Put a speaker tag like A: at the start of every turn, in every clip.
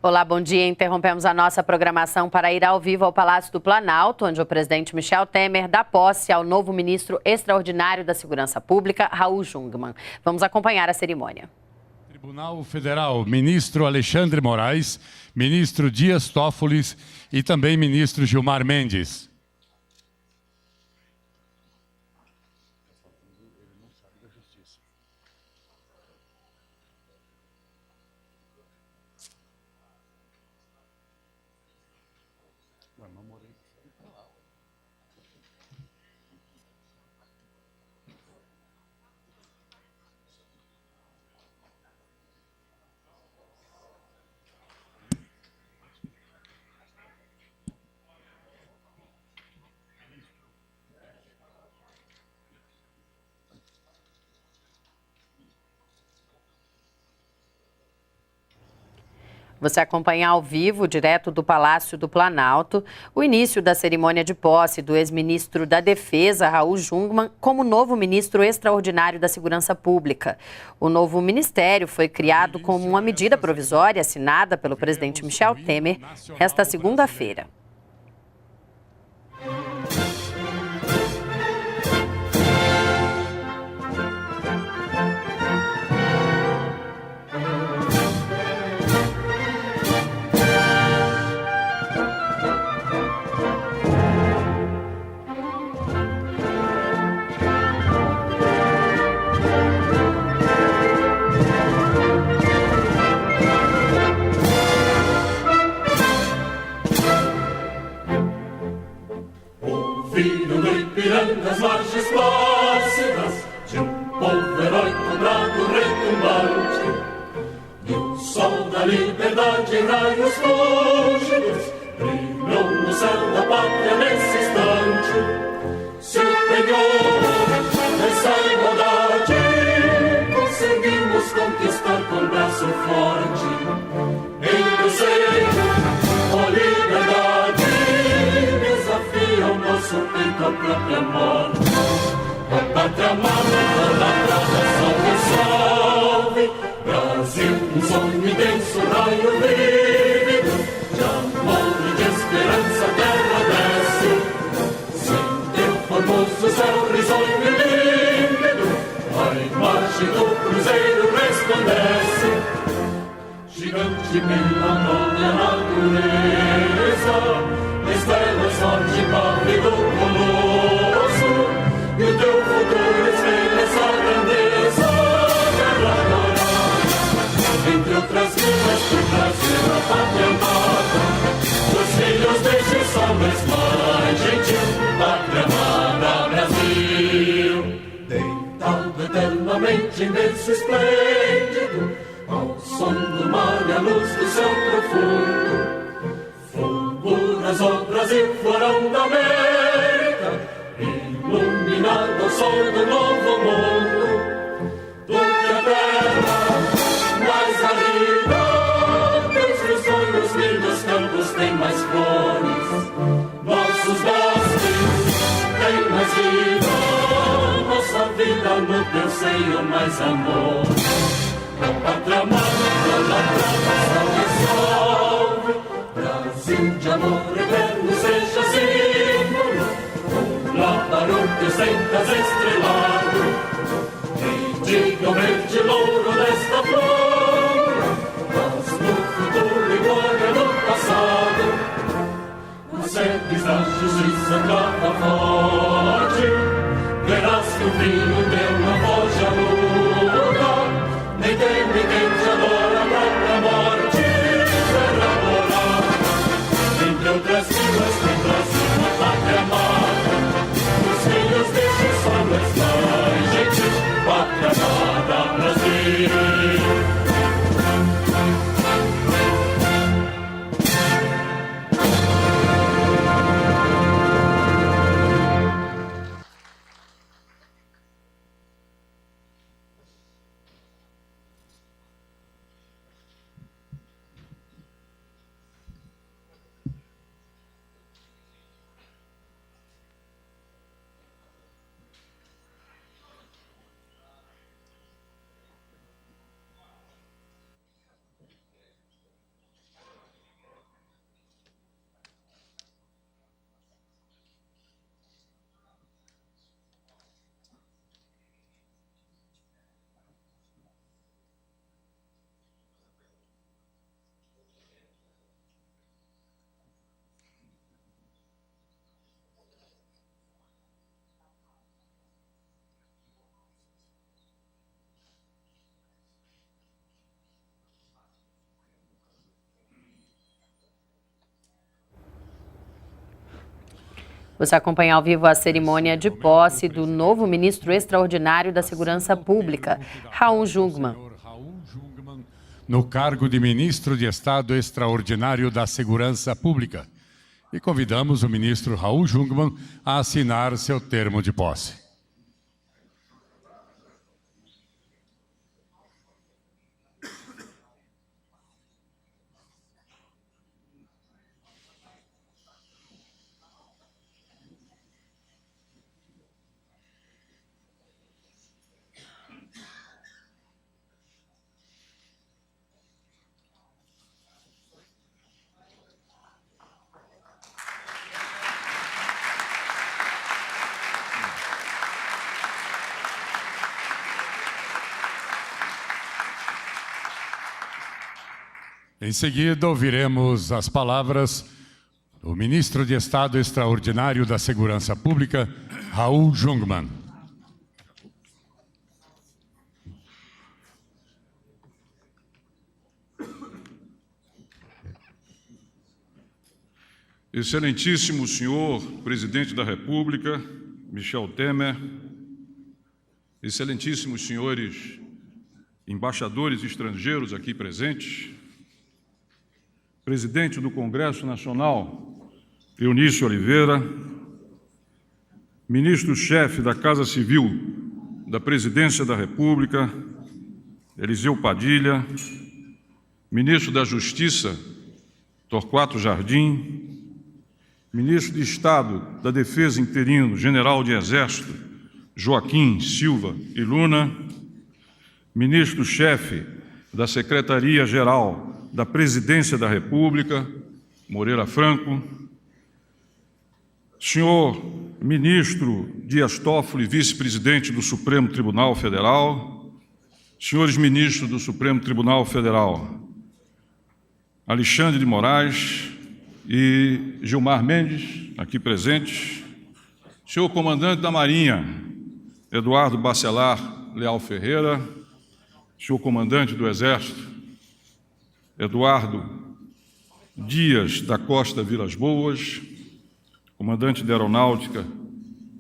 A: Olá, bom dia. Interrompemos a nossa programação para ir ao vivo ao Palácio do Planalto, onde o presidente Michel Temer dá posse ao novo ministro extraordinário da Segurança Pública, Raul Jungmann. Vamos acompanhar a cerimônia.
B: Tribunal Federal, ministro Alexandre Moraes, ministro Dias Toffoli e também ministro Gilmar Mendes.
A: Você acompanha ao vivo, direto do Palácio do Planalto, o início da cerimônia de posse do ex-ministro da Defesa, Raul Jungmann, como novo ministro extraordinário da Segurança Pública. O novo ministério foi criado como uma medida provisória assinada pelo presidente Michel Temer esta segunda-feira.
C: Filho do Ipiranga, as margens plácidas de um povo heróico, bravo, retumbante, e o sol da liberdade em raios fúlgidos brilhou no céu da pátria nesse instante. Se o penhor dessa igualdade conseguimos conquistar com braço forte, em teu seio, ó liberdade, desafia o nosso peito a própria morte. A pátria amada, idolatrada, salve, salve, Brasil, um sonho imenso, raio vívido, de amor e de esperança a terra desce. Sem teu formoso céu risonho e límpido, a imagem do cruzeiro resplandece. Gigante pela própria natureza, estrelas forte pavio do colosso, e o teu futuro espelha essa grandeza. Terra dourada, entre outras vidas do Brasil, a pátria amada, dos filhos deste sol mais gentil, pátria amada Brasil. Deitado eternamente em berço esplêndido, ao som do mar e à luz do céu profundo, fulguras o Brasil, florão da América, iluminado ao sol do novo mundo. Do que a terra mais árida, teus sonhos lindos campos têm mais flores, nossos bosques têm mais vida, nossa vida no teu seio mais amor. A pátria amada, idolatrada, salve, salve, Brasil de amor eterno seja símbolo, um lábaro que sentas estrelado, e diga o verde louro desta flor, mas no futuro e glória no passado, os sedes da justiça clava forte, verás que o vinho teu não foge à luta, nem teme quem te adora a própria morte. Terra dourada, entre outras vilas tem Brasil, a pátria amada, os filhos deste sol mais gentil, pátria amada Brasil.
A: Você acompanha ao vivo a cerimônia de posse do novo ministro extraordinário da Segurança Pública, Raul Jungmann.
B: No cargo de ministro de Estado extraordinário da Segurança Pública. E convidamos o ministro Raul Jungmann a assinar seu termo de posse. Em seguida, ouviremos as palavras do ministro de Estado extraordinário da Segurança Pública, Raul Jungmann.
D: Excelentíssimo senhor presidente da República, Michel Temer, excelentíssimos senhores embaixadores estrangeiros aqui presentes, presidente do Congresso Nacional, Eunício Oliveira, ministro-chefe da Casa Civil da Presidência da República, Eliseu Padilha, ministro da Justiça, Torquato Jardim, ministro de Estado da Defesa interino, general de Exército, Joaquim Silva e Luna, ministro-chefe da Secretaria-Geral da Presidência da República, Moreira Franco, senhor ministro Dias Toffoli, vice-presidente do Supremo Tribunal Federal, senhores ministros do Supremo Tribunal Federal, Alexandre de Moraes e Gilmar Mendes, aqui presentes, senhor comandante da Marinha, Eduardo Bacelar Leal Ferreira, senhor comandante do Exército, Eduardo Dias da Costa Vilas Boas, comandante da Aeronáutica,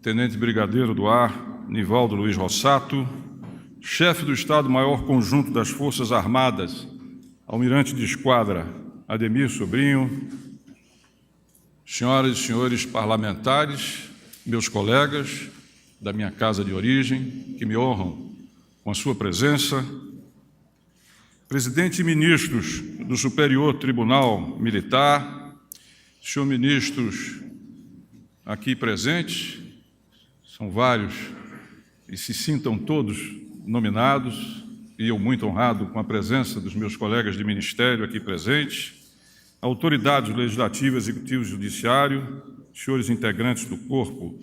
D: tenente brigadeiro do Ar, Nivaldo Luiz Rossato, chefe do Estado-Maior Conjunto das Forças Armadas, almirante de esquadra, Ademir Sobrinho, senhoras e senhores parlamentares, meus colegas da minha casa de origem, que me honram com a sua presença, presidente e ministros do Superior Tribunal Militar, senhores ministros aqui presentes, são vários, e se sintam todos nominados, e eu muito honrado com a presença dos meus colegas de ministério aqui presentes, autoridades legislativas, executivo e judiciário, senhores integrantes do corpo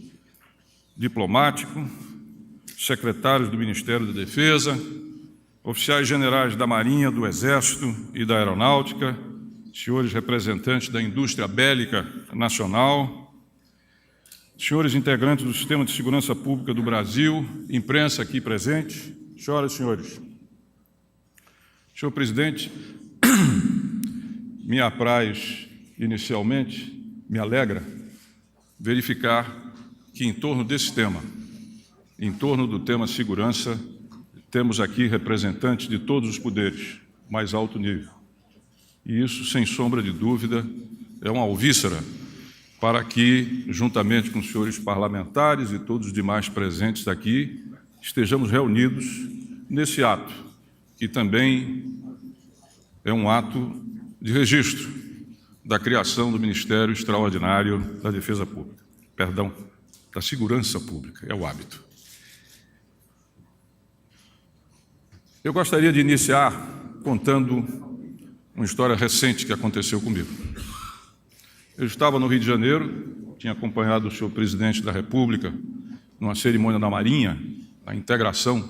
D: diplomático, secretários do Ministério da Defesa, oficiais generais da Marinha, do Exército e da Aeronáutica, senhores representantes da indústria bélica nacional, senhores integrantes do Sistema de Segurança Pública do Brasil, imprensa aqui presente, senhoras e senhores. Senhor presidente, me apraz inicialmente, me alegra verificar que em torno desse tema, em torno do tema segurança, temos aqui representantes de todos os poderes, mais alto nível. E isso, sem sombra de dúvida, é uma alvíssara para que, juntamente com os senhores parlamentares e todos os demais presentes aqui, estejamos reunidos nesse ato, que também é um ato de registro da criação do Ministério Extraordinário da Defesa Pública, da Segurança Pública, é o hábito. Eu gostaria de iniciar contando uma história recente que aconteceu comigo. Eu estava no Rio de Janeiro, tinha acompanhado o senhor presidente da República numa cerimônia da Marinha, a integração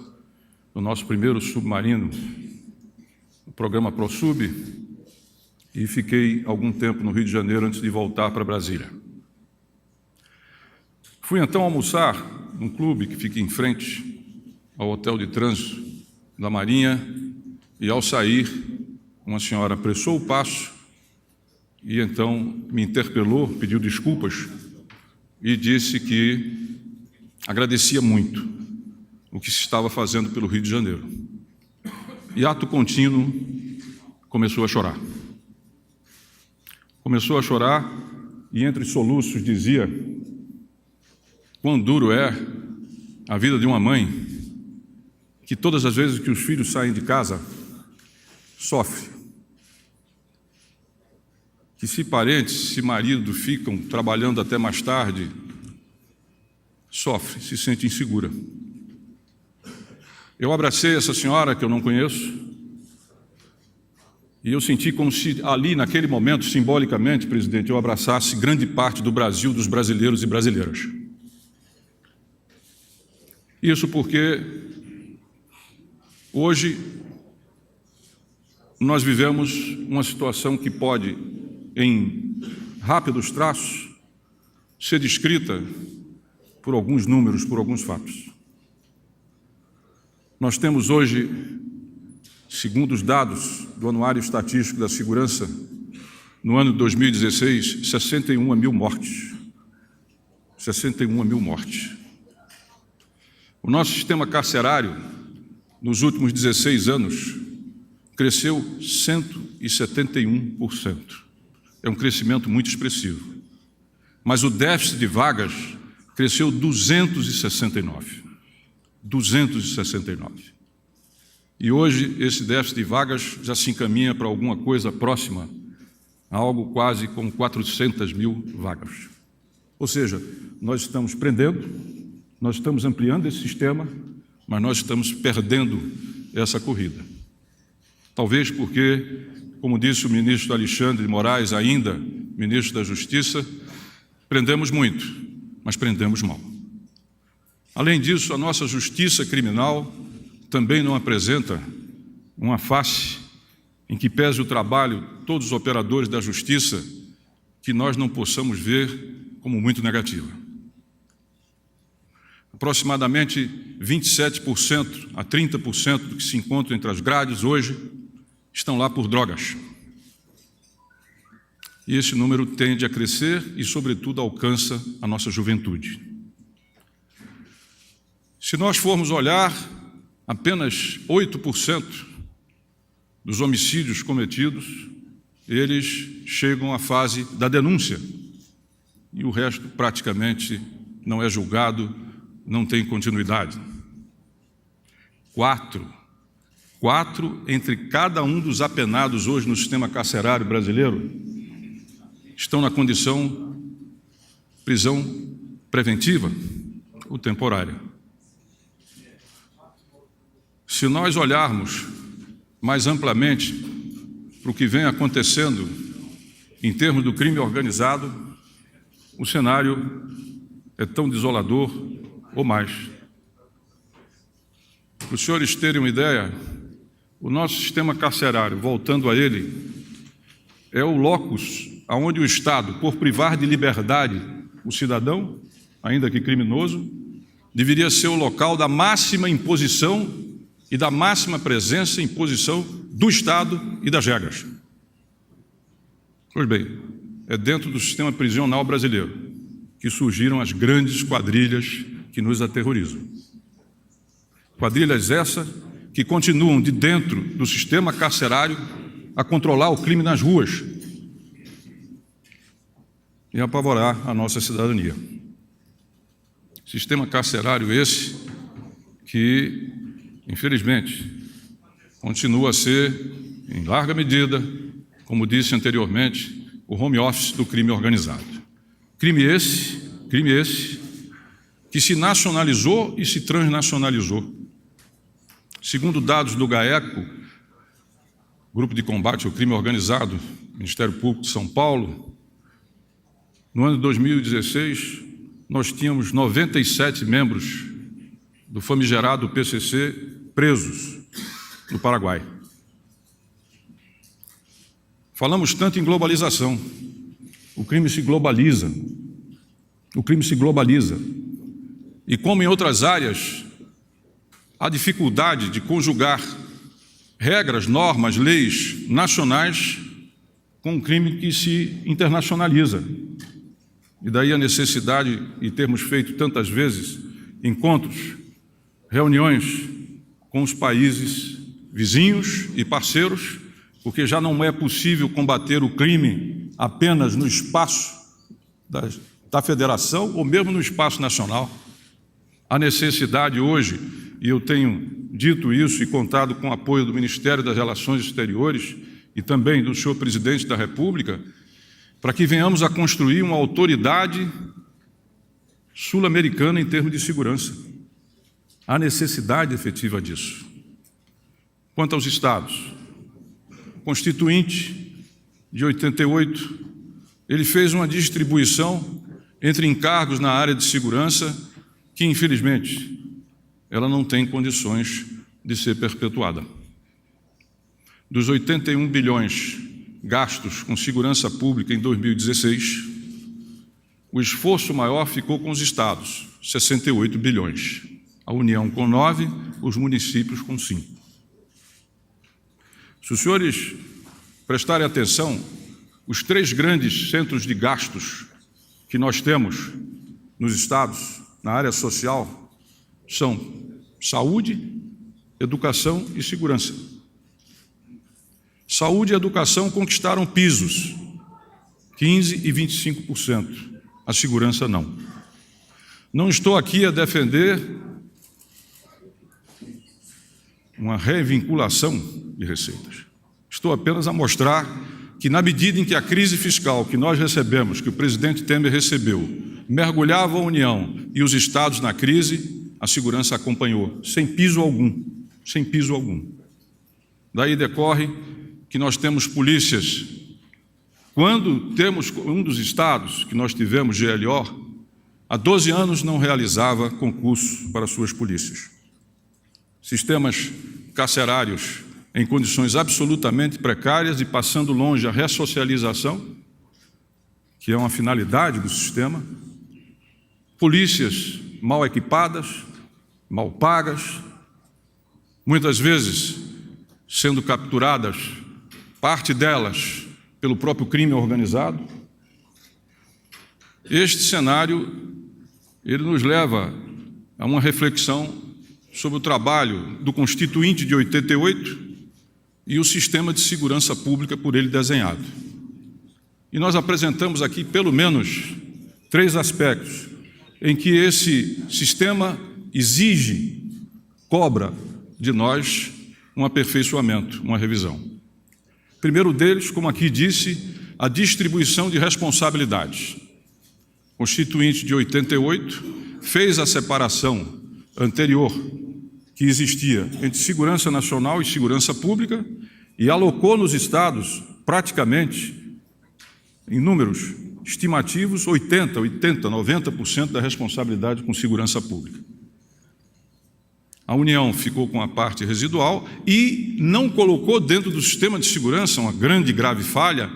D: do nosso primeiro submarino, o programa ProSub, e fiquei algum tempo no Rio de Janeiro antes de voltar para Brasília. Fui então almoçar num clube que fica em frente ao Hotel de Trânsito da Marinha, e ao sair, uma senhora apressou o passo e então me interpelou, pediu desculpas e disse que agradecia muito o que se estava fazendo pelo Rio de Janeiro. E, ato contínuo, começou a chorar. Começou a chorar e, entre soluços, dizia quão duro é a vida de uma mãe que, todas as vezes que os filhos saem de casa, sofre. Que se parentes, se marido ficam trabalhando até mais tarde, sofre, se sente insegura. Eu abracei essa senhora, que eu não conheço, e eu senti como se ali, naquele momento, simbolicamente, presidente, eu abraçasse grande parte do Brasil, dos brasileiros e brasileiras. Isso porque hoje nós vivemos uma situação que pode, em rápidos traços, ser descrita por alguns números, por alguns fatos. Nós temos hoje, segundo os dados do Anuário Estatístico da Segurança, no ano de 2016, 61 mil mortes. 61 mil mortes. O nosso sistema carcerário, nos últimos 16 anos, cresceu 171%. É um crescimento muito expressivo. Mas o déficit de vagas cresceu 269. 269. E hoje esse déficit de vagas já se encaminha para alguma coisa próxima a algo quase como 400 mil vagas. Ou seja, nós estamos prendendo, nós estamos ampliando esse sistema, mas nós estamos perdendo essa corrida. Talvez porque, como disse o ministro Alexandre de Moraes, ainda ministro da Justiça, prendemos muito, mas prendemos mal. Além disso, a nossa justiça criminal também não apresenta uma face em que pese o trabalho de todos os operadores da justiça que nós não possamos ver como muito negativa. Aproximadamente 27% a 30% do que se encontra entre as grades hoje estão lá por drogas. E esse número tende a crescer e, sobretudo, alcança a nossa juventude. Se nós formos olhar, apenas 8% dos homicídios cometidos, eles chegam à fase da denúncia. E o resto praticamente não é julgado, não tem continuidade. 4 entre cada um dos apenados hoje no sistema carcerário brasileiro estão na condição prisão preventiva ou temporária. Se nós olharmos mais amplamente para o que vem acontecendo em termos do crime organizado, o cenário é tão desolador ou mais. Para os senhores terem uma ideia, o nosso sistema carcerário, voltando a ele, é o locus onde o Estado, por privar de liberdade o cidadão, ainda que criminoso, deveria ser o local da máxima imposição e da máxima presença e imposição do Estado e das regras. Pois bem, é dentro do sistema prisional brasileiro que surgiram as grandes quadrilhas que nos aterrorizam. Quadrilhas essas que continuam de dentro do sistema carcerário a controlar o crime nas ruas e apavorar a nossa cidadania. Sistema carcerário esse que, infelizmente, continua a ser, em larga medida, como disse anteriormente, o home office do crime organizado. Crime esse que se nacionalizou e se transnacionalizou. Segundo dados do GAECO, Grupo de Combate ao Crime Organizado, Ministério Público de São Paulo, no ano de 2016, nós tínhamos 97 membros do famigerado PCC presos no Paraguai. Falamos tanto em globalização. O crime se globaliza. O crime se globaliza. E como em outras áreas, a dificuldade de conjugar regras, normas, leis nacionais com um crime que se internacionaliza. E daí a necessidade de termos feito tantas vezes encontros, reuniões com os países vizinhos e parceiros, porque já não é possível combater o crime apenas no espaço da federação ou mesmo no espaço nacional. A necessidade hoje, e eu tenho dito isso e contado com o apoio do Ministério das Relações Exteriores e também do senhor presidente da República, para que venhamos a construir uma autoridade sul-americana em termos de segurança. Há necessidade efetiva disso. Quanto aos estados, o Constituinte de 88, ele fez uma distribuição entre encargos na área de segurança que, infelizmente, ela não tem condições de ser perpetuada. Dos 81 bilhões gastos com segurança pública em 2016, o esforço maior ficou com os estados, 68 bilhões. A União com 9, os municípios com 5. Se os senhores prestarem atenção, os 3 grandes centros de gastos que nós temos nos estados, na área social, são saúde, educação e segurança. Saúde e educação conquistaram pisos, 15% e 25%. A segurança não. Não estou aqui a defender uma revinculação de receitas. Estou apenas a mostrar que, na medida em que a crise fiscal que nós recebemos, que o presidente Temer recebeu, mergulhava a União e os estados na crise, a segurança acompanhou, sem piso algum, sem piso algum. Daí decorre que nós temos polícias. Quando temos um dos estados que nós tivemos, GLO, há 12 anos não realizava concurso para suas polícias. Sistemas carcerários em condições absolutamente precárias e passando longe a ressocialização, que é uma finalidade do sistema, polícias mal equipadas, mal pagas, muitas vezes sendo capturadas, parte delas pelo próprio crime organizado. Este cenário, ele nos leva a uma reflexão sobre o trabalho do Constituinte de 88 e o sistema de segurança pública por ele desenhado. E nós apresentamos aqui pelo menos 3 aspectos em que esse sistema exige, cobra de nós um aperfeiçoamento, uma revisão. Primeiro deles, como aqui disse, a distribuição de responsabilidades. O Constituinte de 88 fez a separação anterior que existia entre segurança nacional e segurança pública e alocou nos estados, praticamente, em números estimativos, 90% da responsabilidade com segurança pública. A União ficou com a parte residual e não colocou dentro do sistema de segurança, uma grande e grave falha,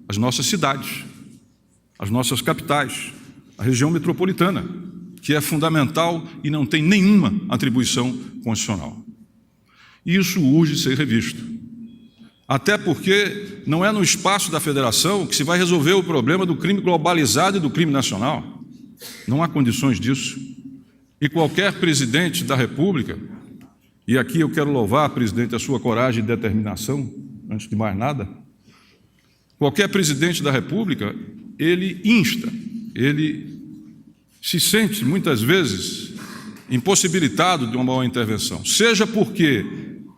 D: as nossas cidades, as nossas capitais, a região metropolitana, que é fundamental e não tem nenhuma atribuição constitucional. Isso urge ser revisto. Até porque não é no espaço da federação que se vai resolver o problema do crime globalizado e do crime nacional. Não há condições disso. E qualquer presidente da República, e aqui eu quero louvar, presidente, a sua coragem e determinação, antes de mais nada, qualquer presidente da República, ele insta, ele se sente, muitas vezes, impossibilitado de uma maior intervenção, seja porque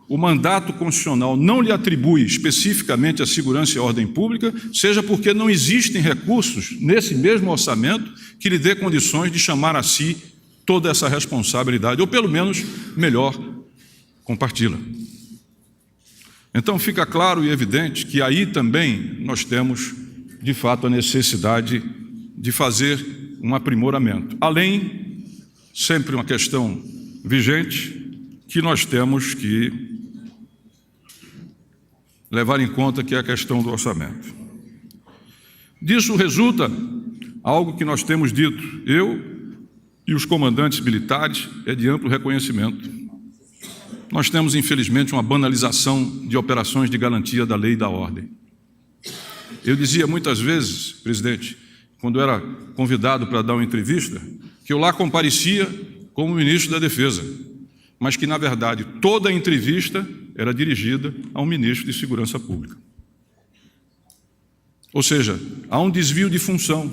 D: o mandato constitucional não lhe atribui especificamente a segurança e a ordem pública, seja porque não existem recursos nesse mesmo orçamento que lhe dê condições de chamar a si toda essa responsabilidade, ou pelo menos, melhor, compartilha. Então fica claro e evidente que aí também nós temos, de fato, a necessidade de fazer um aprimoramento. Além, sempre uma questão vigente, que nós temos que levar em conta, que é a questão do orçamento. Disso resulta algo que nós temos dito, eu e os comandantes militares, é de amplo reconhecimento. Nós temos, infelizmente, uma banalização de operações de garantia da lei e da ordem. Eu dizia muitas vezes, presidente, quando era convidado para dar uma entrevista, que eu lá comparecia como ministro da Defesa, mas que, na verdade, toda a entrevista era dirigida ao ministro de Segurança Pública. Ou seja, há um desvio de função,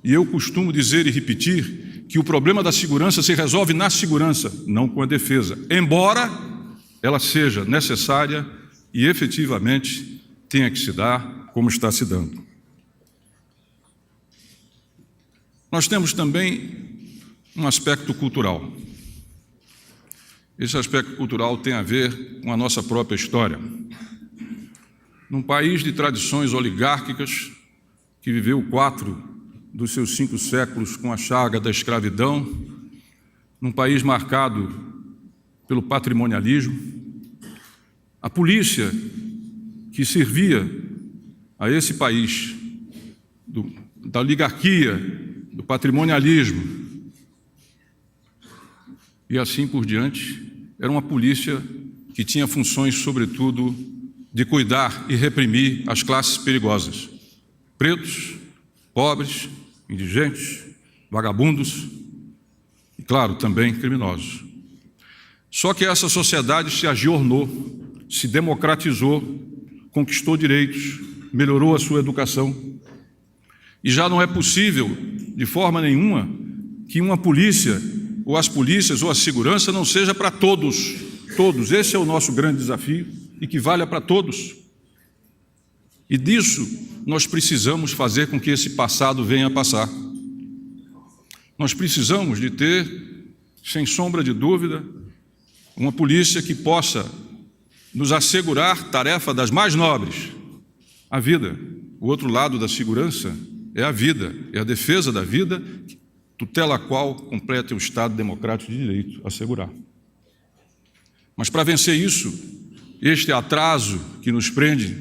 D: e eu costumo dizer e repetir que o problema da segurança se resolve na segurança, não com a defesa, embora ela seja necessária e efetivamente tenha que se dar como está se dando. Nós temos também um aspecto cultural. Esse aspecto cultural tem a ver com a nossa própria história. Num país de tradições oligárquicas, que viveu 4 dos seus 5 séculos com a chaga da escravidão, num país marcado pelo patrimonialismo, a polícia que servia a esse país da oligarquia, do patrimonialismo e assim por diante, era uma polícia que tinha funções, sobretudo, de cuidar e reprimir as classes perigosas, pretos, pobres, indigentes, vagabundos e, claro, também criminosos. Só que essa sociedade se agiornou, se democratizou, conquistou direitos, melhorou a sua educação e já não é possível, de forma nenhuma, que uma polícia, ou as polícias, ou a segurança não seja para todos. Todos. Esse é o nosso grande desafio e que valha para todos. E disso nós precisamos fazer com que esse passado venha a passar. Nós precisamos de ter, sem sombra de dúvida, uma polícia que possa nos assegurar tarefa das mais nobres, a vida. O outro lado da segurança é a vida, é a defesa da vida, tutela a qual completa o Estado democrático de direito a assegurar. Mas para vencer isso, este atraso que nos prende,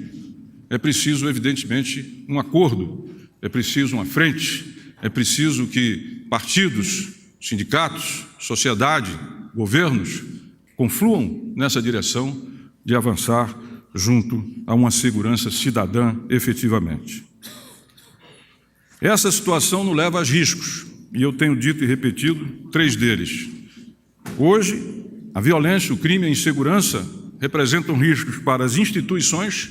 D: é preciso, evidentemente, um acordo, é preciso uma frente, é preciso que partidos, sindicatos, sociedade, governos confluam nessa direção de avançar junto a uma segurança cidadã efetivamente. Essa situação nos leva a riscos, e eu tenho dito e repetido 3 deles. Hoje, a violência, o crime e a insegurança representam riscos para as instituições,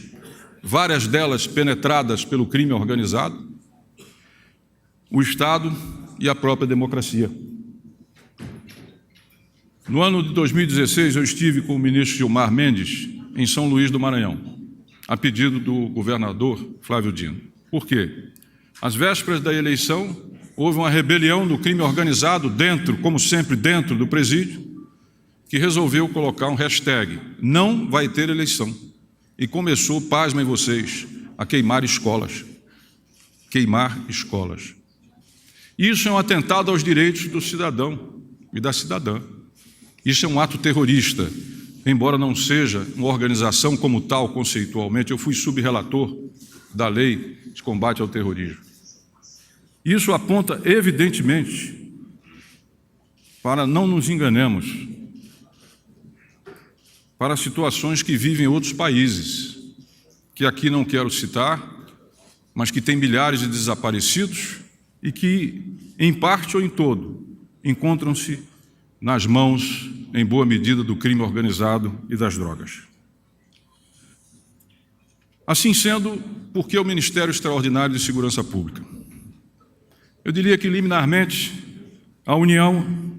D: várias delas penetradas pelo crime organizado, o Estado e a própria democracia. No ano de 2016, eu estive com o ministro Gilmar Mendes em São Luís do Maranhão, a pedido do governador Flávio Dino. Por quê? Às vésperas da eleição, houve uma rebelião do crime organizado dentro, como sempre, dentro do presídio, que resolveu colocar um hashtag, não vai ter eleição. E começou, pasmem vocês, a queimar escolas. Queimar escolas. Isso é um atentado aos direitos do cidadão e da cidadã. Isso é um ato terrorista, embora não seja uma organização como tal conceitualmente. Eu fui subrelator da lei de combate ao terrorismo. Isso aponta, evidentemente, para não nos enganemos, para situações que vivem em outros países, que aqui não quero citar, mas que tem milhares de desaparecidos e que, em parte ou em todo, encontram-se nas mãos, em boa medida, do crime organizado e das drogas. Assim sendo, por que o Ministério Extraordinário de Segurança Pública? Eu diria que, liminarmente, a União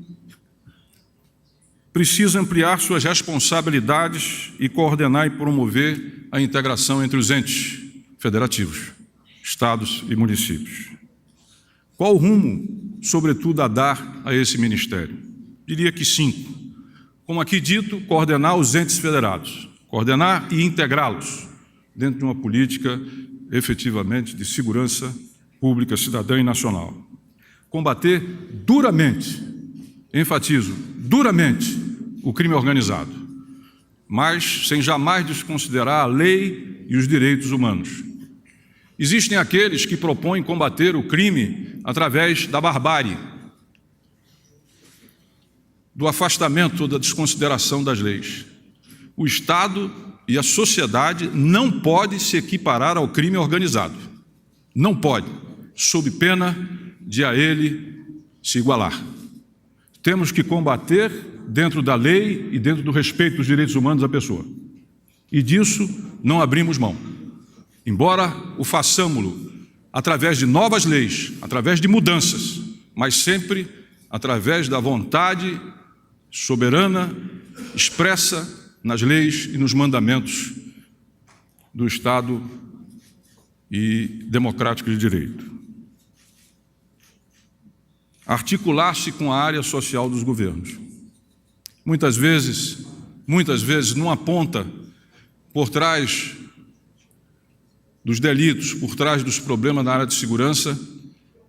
D: precisa ampliar suas responsabilidades e coordenar e promover a integração entre os entes federativos, estados e municípios. Qual o rumo, sobretudo, a dar a esse ministério? Diria que 5. Como aqui dito, coordenar os entes federados, coordenar e integrá-los dentro de uma política, efetivamente, de segurança pública, cidadã e nacional. Combater duramente, enfatizo, duramente, o crime organizado, mas sem jamais desconsiderar a lei e os direitos humanos. Existem aqueles que propõem combater o crime através da barbárie, do afastamento, da desconsideração das leis. O Estado e a sociedade não podem se equiparar ao crime organizado. Não pode. sob pena de a ele se igualar. Temos que combater dentro da lei e dentro do respeito dos direitos humanos da pessoa. E disso não abrimos mão. Embora o façamo-lo através de novas leis, através de mudanças, mas sempre através da vontade soberana expressa nas leis e nos mandamentos do Estado e democrático de direito. Articular-se com a área social dos governos. Muitas vezes, numa ponta, por trás dos delitos, por trás dos problemas na área de segurança,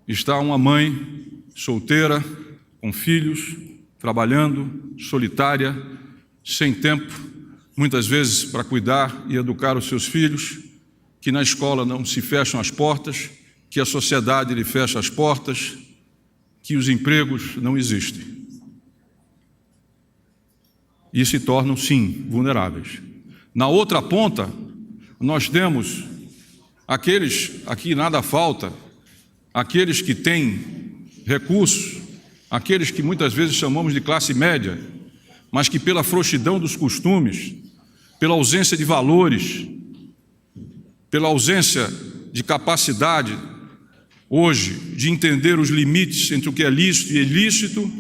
D: está uma mãe solteira, com filhos, trabalhando, solitária, sem tempo, muitas vezes para cuidar e educar os seus filhos, que na escola não se fecham as portas, que a sociedade lhe fecha as portas, que os empregos não existem. E se tornam, sim, vulneráveis. Na outra ponta, nós temos aqueles, aqui nada falta, aqueles que têm recursos, aqueles que muitas vezes chamamos de classe média, mas que pela frouxidão dos costumes, pela ausência de valores, pela ausência de capacidade, hoje, de entender os limites entre o que é lícito e ilícito,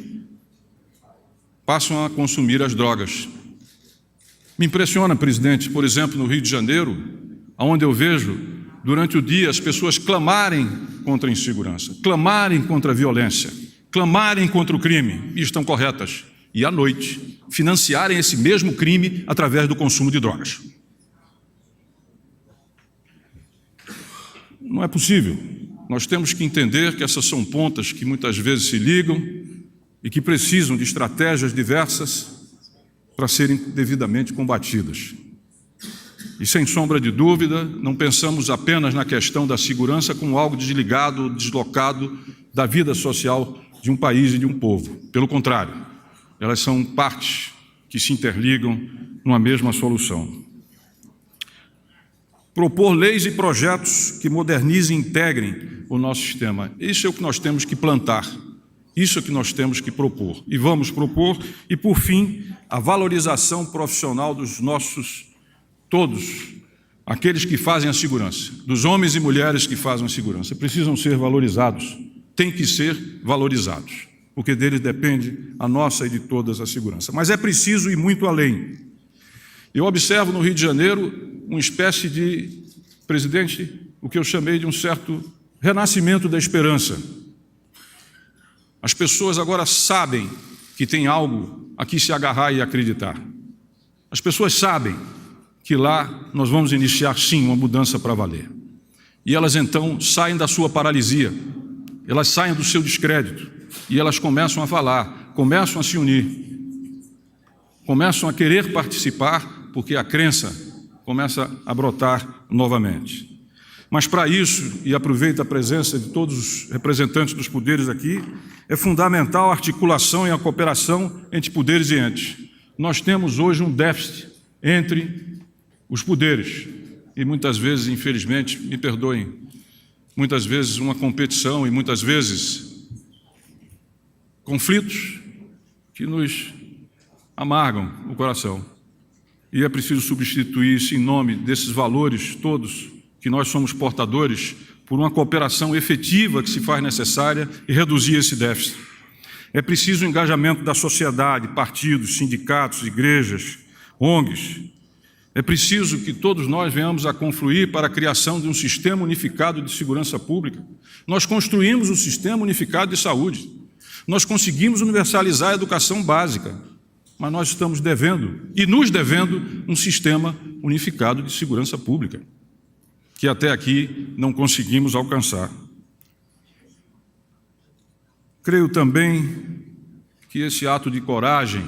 D: passam a consumir as drogas. Me impressiona, presidente, por exemplo, no Rio de Janeiro, onde eu vejo, durante o dia, as pessoas clamarem contra a insegurança, clamarem contra a violência, clamarem contra o crime, e estão corretas, e à noite, financiarem esse mesmo crime através do consumo de drogas. Não é possível. Nós temos que entender que essas são pontas que muitas vezes se ligam e que precisam de estratégias diversas para serem devidamente combatidas. E, sem sombra de dúvida, não pensamos apenas na questão da segurança como algo desligado, deslocado da vida social de um país e de um povo. Pelo contrário, elas são partes que se interligam numa mesma solução. Propor leis e projetos que modernizem e integrem o nosso sistema. Isso é o que nós temos que plantar, isso é o que nós temos que propor. E vamos propor, e por fim, a valorização profissional dos nossos, todos, aqueles que fazem a segurança, dos homens e mulheres que fazem a segurança, precisam ser valorizados, têm que ser valorizados, porque deles depende a nossa e de todas a segurança. Mas é preciso ir muito além. Eu observo no Rio de Janeiro uma espécie de, presidente, o que eu chamei de um certo renascimento da esperança. As pessoas agora sabem que tem algo a que se agarrar e acreditar. As pessoas sabem que lá nós vamos iniciar, sim, uma mudança para valer. E elas, então, saem da sua paralisia, elas saem do seu descrédito e elas começam a falar, começam a se unir, começam a querer participar, porque a crença começa a brotar novamente. Mas para isso, e aproveito a presença de todos os representantes dos poderes aqui, é fundamental a articulação e a cooperação entre poderes e entes. Nós temos hoje um déficit entre os poderes e muitas vezes, infelizmente, me perdoem, muitas vezes uma competição e muitas vezes conflitos que nos amargam o coração. E é preciso substituir isso em nome desses valores todos que nós somos portadores por uma cooperação efetiva que se faz necessária e reduzir esse déficit. É preciso o engajamento da sociedade, partidos, sindicatos, igrejas, ONGs. É preciso que todos nós venhamos a confluir para a criação de um sistema unificado de segurança pública. Nós construímos um sistema unificado de saúde. Nós conseguimos universalizar a educação básica, mas nós estamos devendo, e nos devendo, um sistema unificado de segurança pública, que até aqui não conseguimos alcançar. Creio também que esse ato de coragem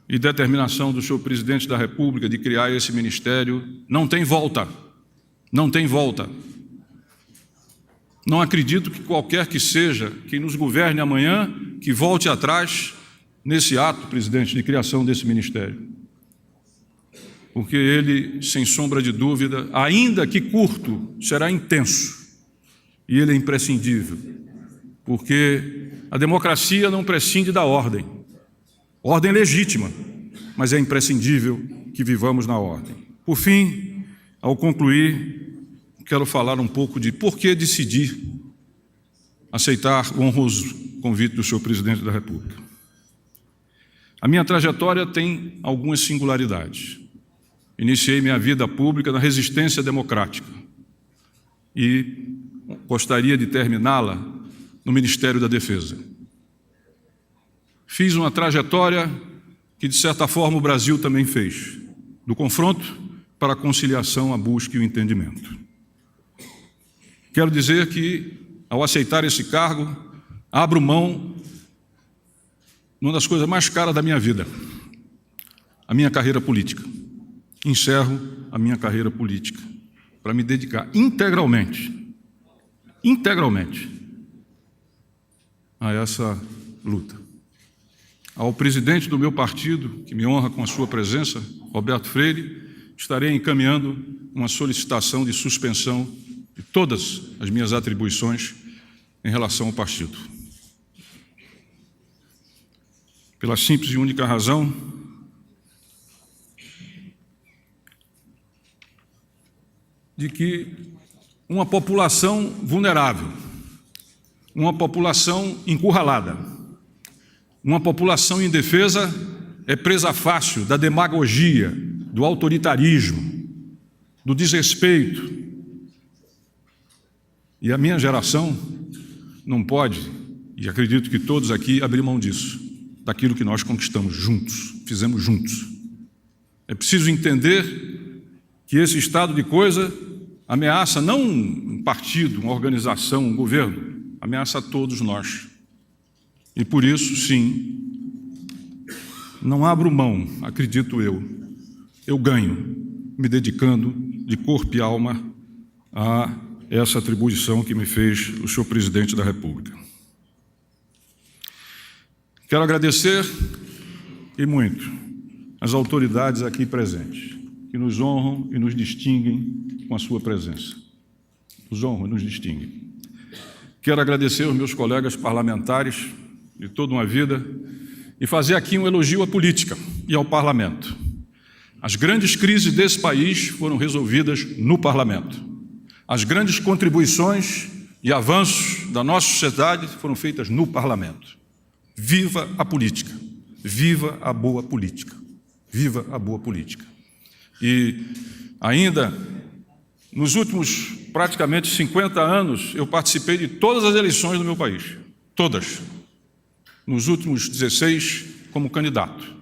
D: e determinação do senhor presidente da República de criar esse ministério não tem volta, não tem volta. Não acredito que qualquer que seja quem nos governe amanhã, que volte atrás nesse ato, presidente, de criação desse ministério. Porque ele, sem sombra de dúvida, ainda que curto, será intenso e ele é imprescindível, porque a democracia não prescinde da ordem. Ordem legítima, mas é imprescindível que vivamos na ordem. Por fim, ao concluir, quero falar um pouco de por que decidi aceitar o honroso convite do senhor presidente da República. A minha trajetória tem algumas singularidades. Iniciei minha vida pública na resistência democrática e gostaria de terminá-la no Ministério da Defesa. Fiz uma trajetória que, de certa forma, o Brasil também fez, do confronto para a conciliação, a busca e o entendimento. Quero dizer que, ao aceitar esse cargo, abro mão de uma das coisas mais caras da minha vida, a minha carreira política. Encerro a minha carreira política para me dedicar integralmente a essa luta. Ao presidente do meu partido, que me honra com a sua presença, Roberto Freire, estarei encaminhando uma solicitação de suspensão de todas as minhas atribuições em relação ao partido. Pela simples e única razão de que uma população vulnerável, uma população encurralada, uma população indefesa é presa fácil da demagogia, do autoritarismo, do desrespeito. E a minha geração não pode, e acredito que todos aqui, abrir mão disso, daquilo que nós conquistamos juntos, fizemos juntos. É preciso entender que esse estado de coisa ameaça não um partido, uma organização, um governo, ameaça a todos nós. E por isso, sim, não abro mão, acredito eu ganho, me dedicando de corpo e alma a essa atribuição que me fez o senhor presidente da República. Quero agradecer, e muito, as autoridades aqui presentes, que nos honram e nos distinguem com a sua presença. Nos honram e nos distinguem. Quero agradecer aos meus colegas parlamentares de toda uma vida e fazer aqui um elogio à política e ao parlamento. As grandes crises desse país foram resolvidas no parlamento. As grandes contribuições e avanços da nossa sociedade foram feitas no parlamento. Viva a política, viva a boa política, viva a boa política. E ainda, nos últimos praticamente 50 anos, eu participei de todas as eleições do meu país, todas. Nos últimos 16, como candidato.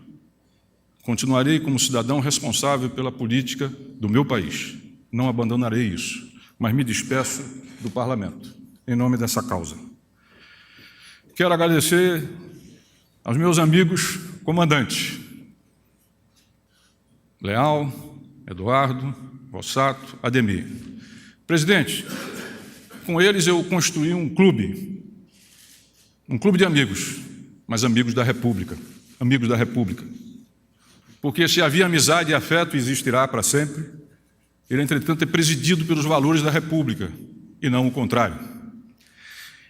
D: Continuarei como cidadão responsável pela política do meu país. Não abandonarei isso, mas me despeço do parlamento, em nome dessa causa. Quero agradecer aos meus amigos comandantes, Leal, Eduardo, Rossato, Ademir. Presidente, com eles eu construí um clube de amigos, mas amigos da República, Porque se havia amizade e afeto, existirá para sempre. Ele, entretanto, é presidido pelos valores da República, e não o contrário.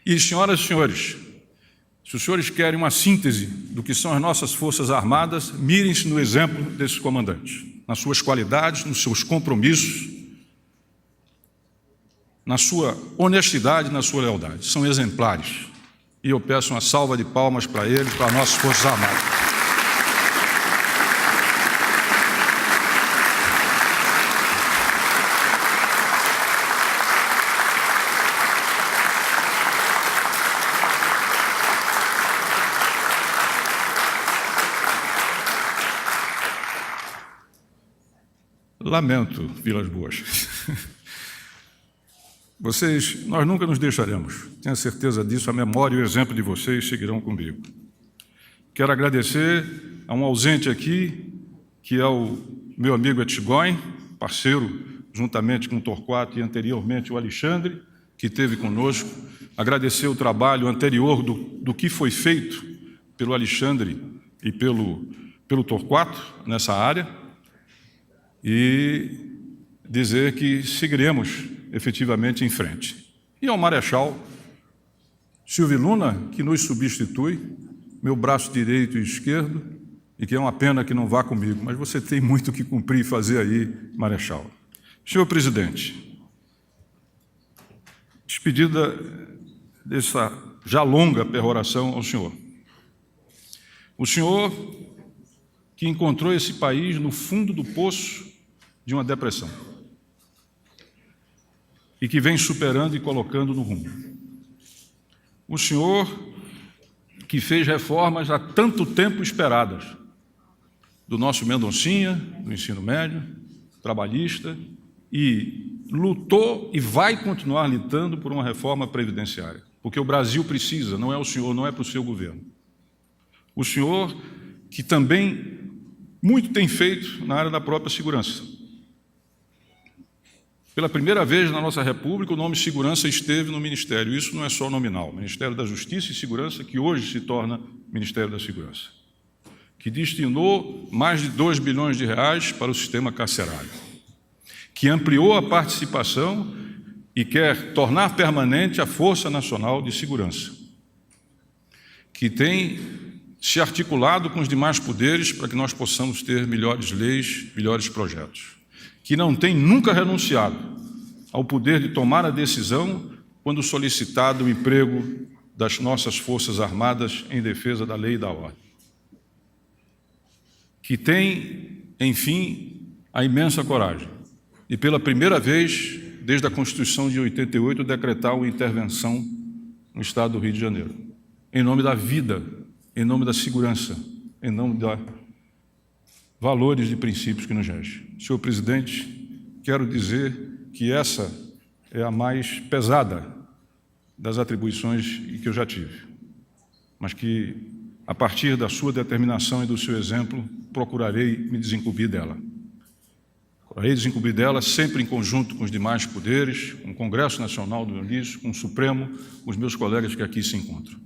D: E, senhoras e senhores, se os senhores querem uma síntese do que são as nossas Forças Armadas, mirem-se no exemplo desses comandantes, nas suas qualidades, nos seus compromissos, na sua honestidade, na sua lealdade. São exemplares. E eu peço uma salva de palmas para eles, para as nossas Forças Armadas. Lamento, Vilas Boas. Nós nunca nos deixaremos. Tenho certeza disso, a memória e o exemplo de vocês seguirão comigo. Quero agradecer a um ausente aqui, que é o meu amigo Etchigoin, parceiro, juntamente com o Torquato e anteriormente o Alexandre, que esteve conosco. Agradecer o trabalho anterior do que foi feito pelo Alexandre e pelo Torquato nessa área, e dizer que seguiremos efetivamente em frente. e ao Marechal Silvio Luna, que nos substitui, meu braço direito e esquerdo, e que é uma pena que não vá comigo, mas você tem muito que cumprir e fazer aí, Marechal. Senhor presidente, despedida dessa já longa peroração ao senhor. O senhor que encontrou esse país no fundo do poço de uma depressão e que vem superando e colocando no rumo. O senhor que fez reformas há tanto tempo esperadas, do nosso Mendoncinha, do ensino médio, trabalhista, e lutou e vai continuar lutando por uma reforma previdenciária, porque o Brasil precisa, não é o senhor, não é para o seu governo. O senhor que também muito tem feito na área da própria segurança. Pela primeira vez na nossa República, o nome segurança esteve no Ministério. Isso não é só nominal. Ministério da Justiça e Segurança, que hoje se torna Ministério da Segurança, que destinou mais de 2 bilhões de reais para o sistema carcerário, que ampliou a participação e quer tornar permanente a Força Nacional de Segurança, que tem se articulado com os demais poderes para que nós possamos ter melhores leis, melhores projetos, que não tem nunca renunciado ao poder de tomar a decisão quando solicitado o emprego das nossas Forças Armadas em defesa da lei e da ordem, que tem, enfim, a imensa coragem e, pela primeira vez, desde a Constituição de 88, decretar uma intervenção no Estado do Rio de Janeiro, em nome da vida, em nome da segurança, em nome dos valores e princípios que nos regem. Senhor presidente, quero dizer que essa é a mais pesada das atribuições que eu já tive, mas que, a partir da sua determinação e do seu exemplo, procurarei me desincumbir dela. Procurarei desincumbir dela sempre em conjunto com os demais poderes, com o Congresso Nacional do Unísio, com o Supremo, com os meus colegas que aqui se encontram.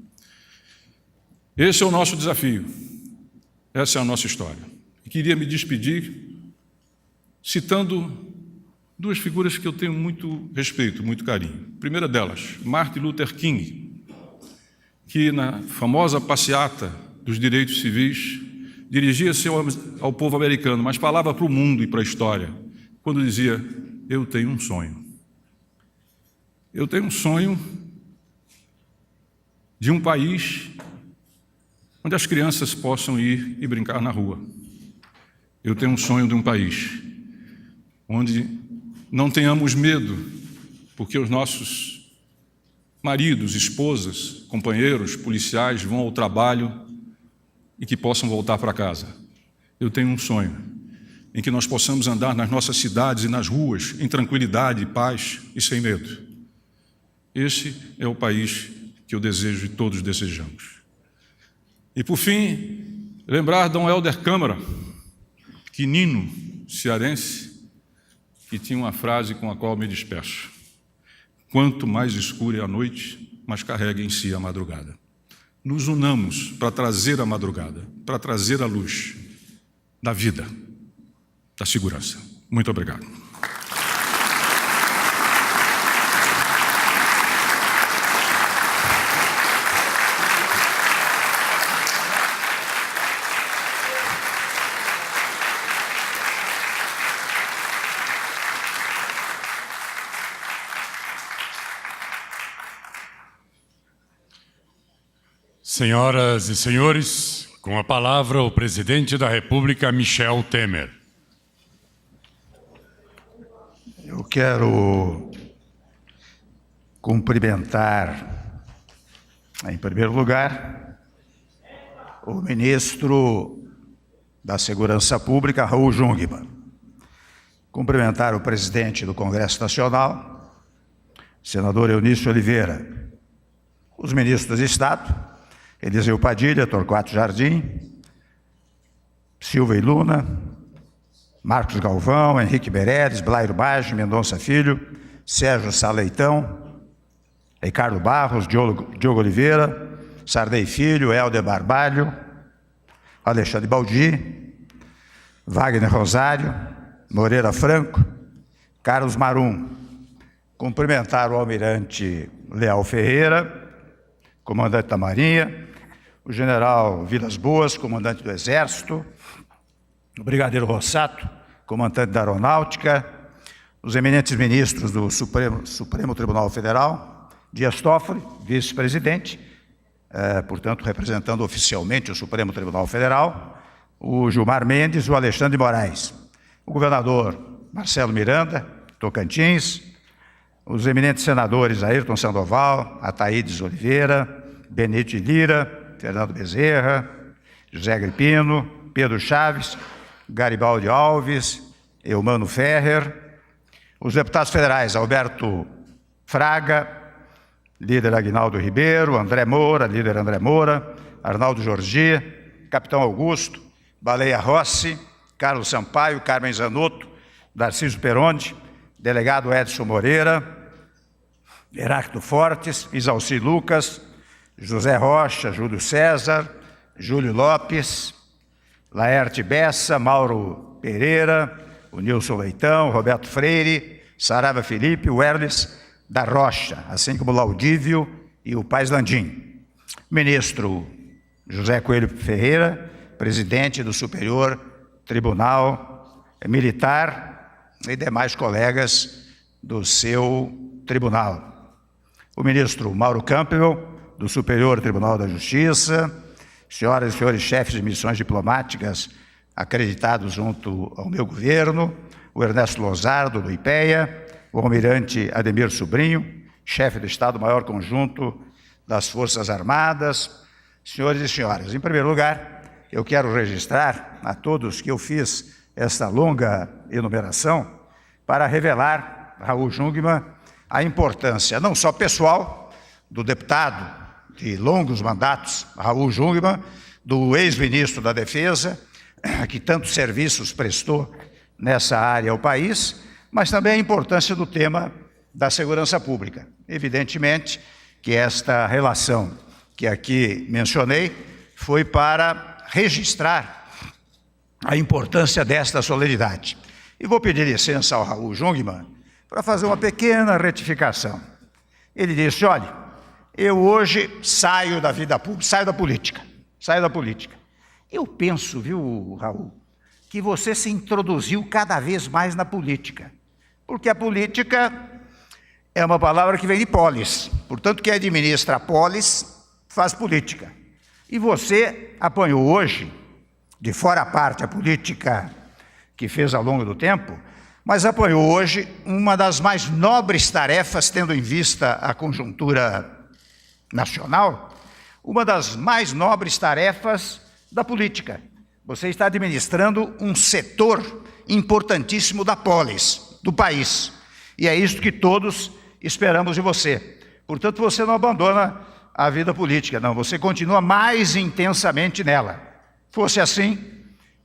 D: Esse é o nosso desafio, essa é a nossa história. E queria me despedir citando duas figuras que eu tenho muito respeito, muito carinho. A primeira delas, Martin Luther King, que na famosa passeata dos direitos civis dirigia-se ao povo americano, mas falava para o mundo e para a história, quando dizia: eu tenho um sonho. Eu tenho um sonho de um país onde as crianças possam ir e brincar na rua. Eu tenho um sonho de um país onde não tenhamos medo, porque os nossos maridos, esposas, companheiros, policiais vão ao trabalho e que possam voltar para casa. Eu tenho um sonho em que nós possamos andar nas nossas cidades e nas ruas em tranquilidade, paz e sem medo. Esse é o país que eu desejo e todos desejamos. E, por fim, lembrar Dom Helder Câmara, quinino cearense, que tinha uma frase com a qual me despeço: quanto mais escura é a noite, mais carrega em si a madrugada. Nos unamos para trazer a madrugada, para trazer a luz da vida, da segurança. Muito obrigado.
B: Senhoras e senhores, com a palavra o presidente da República, Michel Temer.
E: Eu quero cumprimentar, em primeiro lugar, o ministro da Segurança Pública, Raul Jungmann. Cumprimentar o presidente do Congresso Nacional, senador Eunício Oliveira, os ministros de Estado, Eliseu Padilha, Torquato Jardim, Silvio Luna, Marcos Galvão, Henrique Meirelles, Blairo Maggi, Mendonça Filho, Sérgio Saleitão, Ricardo Barros, Diogo Oliveira, Sardei Filho, Helder Barbalho, Alexandre Baldi, Wagner Rosário, Moreira Franco, Carlos Marum, cumprimentar o almirante Leal Ferreira, comandante da Marinha, o general Vilas Boas, comandante do Exército, o brigadeiro Rossato, comandante da Aeronáutica, os eminentes ministros do Supremo Tribunal Federal, Dias Toffoli, vice-presidente, portanto, representando oficialmente o Supremo Tribunal Federal, o Gilmar Mendes e o Alexandre de Moraes, o governador Marcelo Miranda, Tocantins, os eminentes senadores Ayrton Sandoval, Ataídes Oliveira, Benito de Lira, Fernando Bezerra, José Agripino, Pedro Chaves, Garibaldi Alves, Eumano Ferrer, os deputados federais Alberto Fraga, líder Aguinaldo Ribeiro, André Moura, líder André Moura, Arnaldo Jorgi, Capitão Augusto, Baleia Rossi, Carlos Sampaio, Carmen Zanotto, Darcísio Peronde, delegado Edson Moreira, Heráclito Fortes, Isalci Lucas, José Rocha, Júlio César, Júlio Lopes, Laerte Bessa, Mauro Pereira, o Nilson Leitão, Roberto Freire, Sarava Felipe, o Erles da Rocha, assim como Laudívio e o Paz Landim. Ministro José Coelho Ferreira, presidente do Superior Tribunal Militar e demais colegas do seu tribunal. O ministro Mauro Campbell, do Superior Tribunal da Justiça, senhoras e senhores chefes de missões diplomáticas acreditados junto ao meu governo, o Ernesto Lozardo, do IPEA, o almirante Ademir Sobrinho, chefe do Estado-Maior Conjunto das Forças Armadas, senhores e senhoras. Em primeiro lugar, eu quero registrar a todos que eu fiz esta longa enumeração para revelar, Raul Jungmann, a importância não só pessoal do deputado de longos mandatos, Raul Jungmann, do ex-ministro da Defesa, que tantos serviços prestou nessa área ao país, mas também a importância do tema da segurança pública. Evidentemente que esta relação que aqui mencionei foi para registrar a importância desta solenidade. E vou pedir licença ao Raul Jungmann para fazer uma pequena retificação. Ele disse, olha, eu hoje saio da vida pública, saio da política. Eu penso, viu, Raul, que você se introduziu cada vez mais na política, porque a política é uma palavra que vem de polis, portanto, quem administra a polis faz política. E você apanhou hoje, de fora a parte a política que fez ao longo do tempo, mas apanhou hoje uma das mais nobres tarefas, tendo em vista a conjuntura nacional, uma das mais nobres tarefas da política. Você está administrando um setor importantíssimo da polis, do país. E é isso que todos esperamos de você. Portanto, você não abandona a vida política, não. Você continua mais intensamente nela. Fosse assim,